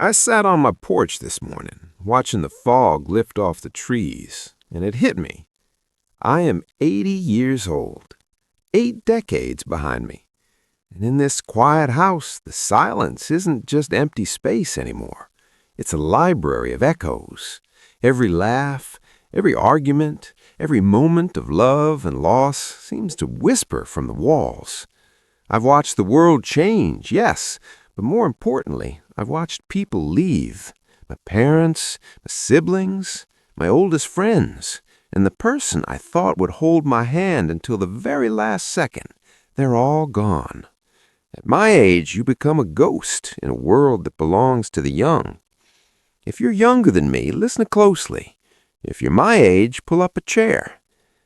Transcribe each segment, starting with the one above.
I sat on my porch this morning, watching the fog lift off the trees, and it hit me. I am 80 years old, 8 decades behind me. And in this quiet house, the silence isn't just empty space anymore. It's a library of echoes. Every laugh, every argument, every moment of love and loss seems to whisper from the walls. I've watched the world change, yes, but more importantly, I've watched people leave. My parents, my siblings, my oldest friends, and the person I thought would hold my hand until the very last second. They're all gone. At my age, you become a ghost in a world that belongs to the young. If you're younger than me, listen closely. If you're my age, pull up a chair.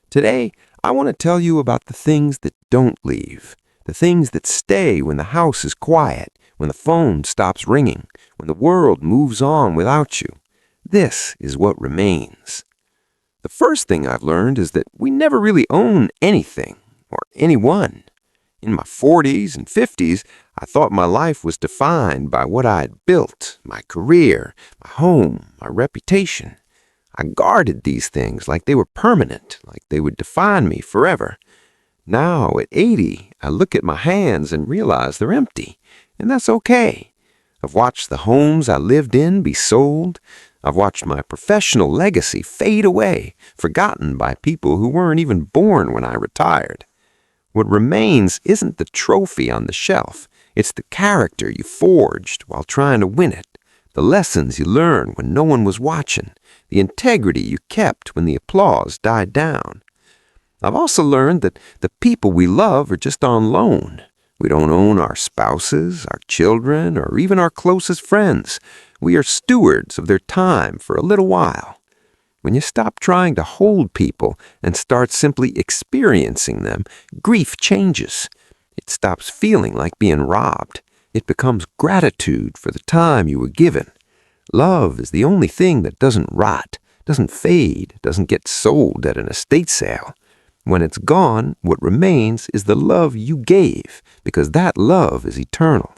Today, I want to tell you about the things that don't leave, the things that stay when the house is quiet, when the phone stops ringing, when the world moves on without you. This is what remains. The first thing I've learned is that we never really own anything or anyone. In my 40s and 50s, I thought my life was defined by what I had built, my career, my home, my reputation. I guarded these things like they were permanent, like they would define me forever. Now, at 80, I look at my hands and realize they're empty, and that's okay. I've watched the homes I lived in be sold. I've watched my professional legacy fade away, forgotten by people who weren't even born when I retired. What remains isn't the trophy on the shelf. It's the character you forged while trying to win it, the lessons you learned when no one was watching, the integrity you kept when the applause died down. I've also learned that the people we love are just on loan. We don't own our spouses, our children, or even our closest friends. We are stewards of their time for a little while. When you stop trying to hold people and start simply experiencing them, grief changes. It stops feeling like being robbed. It becomes gratitude for the time you were given. Love is the only thing that doesn't rot, doesn't fade, doesn't get sold at an estate sale. When it's gone, what remains is the love you gave, because that love is eternal.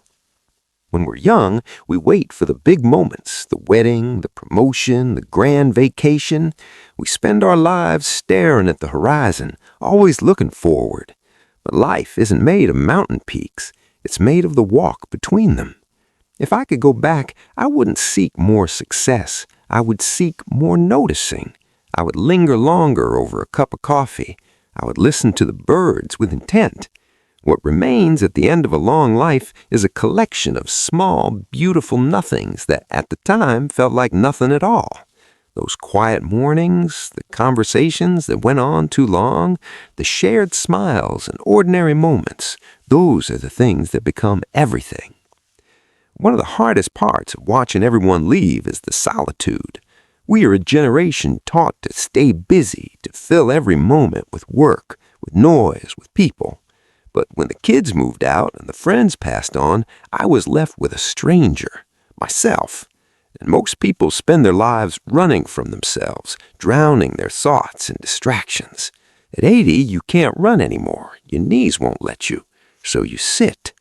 When we're young, we wait for the big moments, the wedding, the promotion, the grand vacation. We spend our lives staring at the horizon, always looking forward. But life isn't made of mountain peaks. It's made of the walk between them. If I could go back, I wouldn't seek more success. I would seek more noticing. I would linger longer over a cup of coffee. I would listen to the birds with intent. What remains at the end of a long life is a collection of small, beautiful nothings that at the time felt like nothing at all. Those quiet mornings, the conversations that went on too long, the shared smiles and ordinary moments, those are the things that become everything. One of the hardest parts of watching everyone leave is the solitude. We are a generation taught to stay busy, to fill every moment with work, with noise, with people. But when the kids moved out and the friends passed on, I was left with a stranger, myself. And most people spend their lives running from themselves, drowning their thoughts in distractions. At 80, you can't run anymore. Your knees won't let you. So you sit.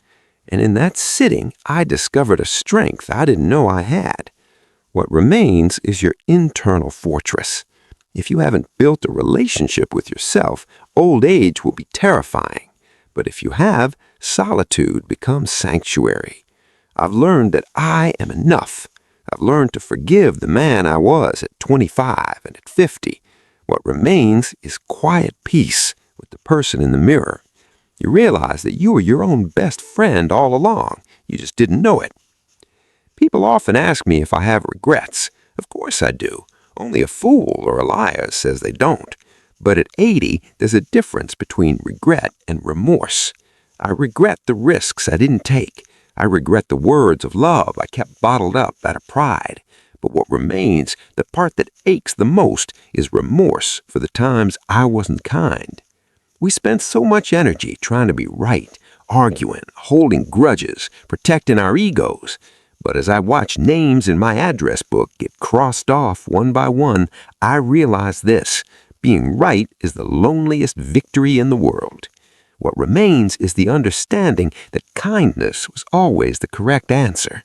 And in that sitting, I discovered a strength I didn't know I had. What remains is your internal fortress. If you haven't built a relationship with yourself, old age will be terrifying. But if you have, solitude becomes sanctuary. I've learned that I am enough. I've learned to forgive the man I was at 25 and at 50. What remains is quiet peace with the person in the mirror. You realize that you were your own best friend all along. You just didn't know it. People often ask me if I have regrets. Of course I do. Only a fool or a liar says they don't. But at 80, there's a difference between regret and remorse. I regret the risks I didn't take. I regret the words of love I kept bottled up out of pride. But what remains, the part that aches the most, is remorse for the times I wasn't kind. We spend so much energy trying to be right, arguing, holding grudges, protecting our egos. But as I watch names in my address book get crossed off one by one, I realize this. Being right is the loneliest victory in the world. What remains is the understanding that kindness was always the correct answer.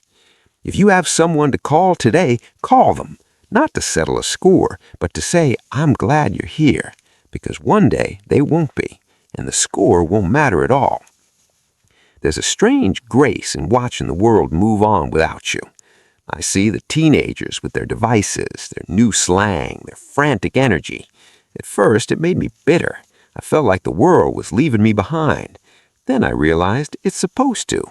If you have someone to call today, call them. Not to settle a score, but to say, I'm glad you're here, because one day they won't be, and the score won't matter at all. There's a strange grace in watching the world move on without you. I see the teenagers with their devices, their new slang, their frantic energy. At first, it made me bitter. I felt like the world was leaving me behind. Then I realized it's supposed to.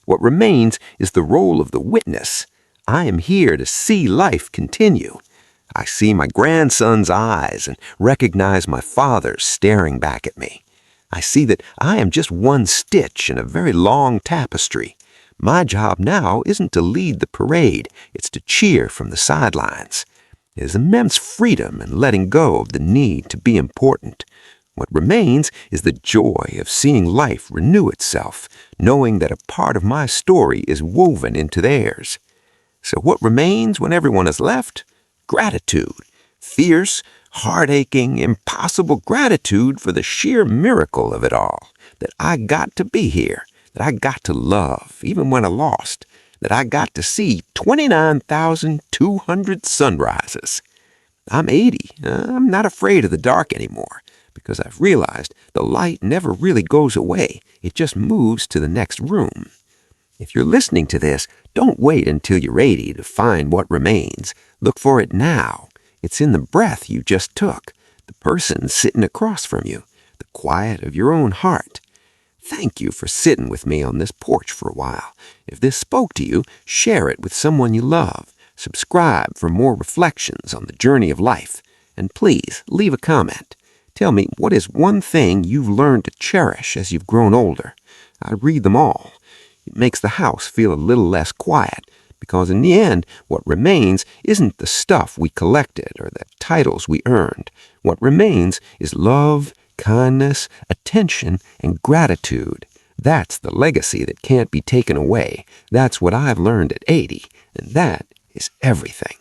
What remains is the role of the witness. I am here to see life continue. I see my grandson's eyes and recognize my father's staring back at me. I see that I am just one stitch in a very long tapestry. My job now isn't to lead the parade, it's to cheer from the sidelines. There's immense freedom in letting go of the need to be important. What remains is the joy of seeing life renew itself, knowing that a part of my story is woven into theirs. So what remains when everyone has left? Gratitude. Fierce, heart-aching, impossible gratitude for the sheer miracle of it all. That I got to be here. That I got to love, even when I lost. That I got to see 29,200 sunrises. I'm 80. I'm not afraid of the dark anymore, because I've realized the light never really goes away. It just moves to the next room. If you're listening to this, don't wait until you're 80 to find what remains. Look for it now. It's in the breath you just took, the person sitting across from you, the quiet of your own heart. Thank you for sitting with me on this porch for a while. If this spoke to you, share it with someone you love. Subscribe for more reflections on the journey of life. And please, leave a comment. Tell me, what is one thing you've learned to cherish as you've grown older? I read them all. It makes the house feel a little less quiet, because in the end, what remains isn't the stuff we collected or the titles we earned. What remains is love, kindness, attention, and gratitude. That's the legacy that can't be taken away. That's what I've learned at 80, and that is everything.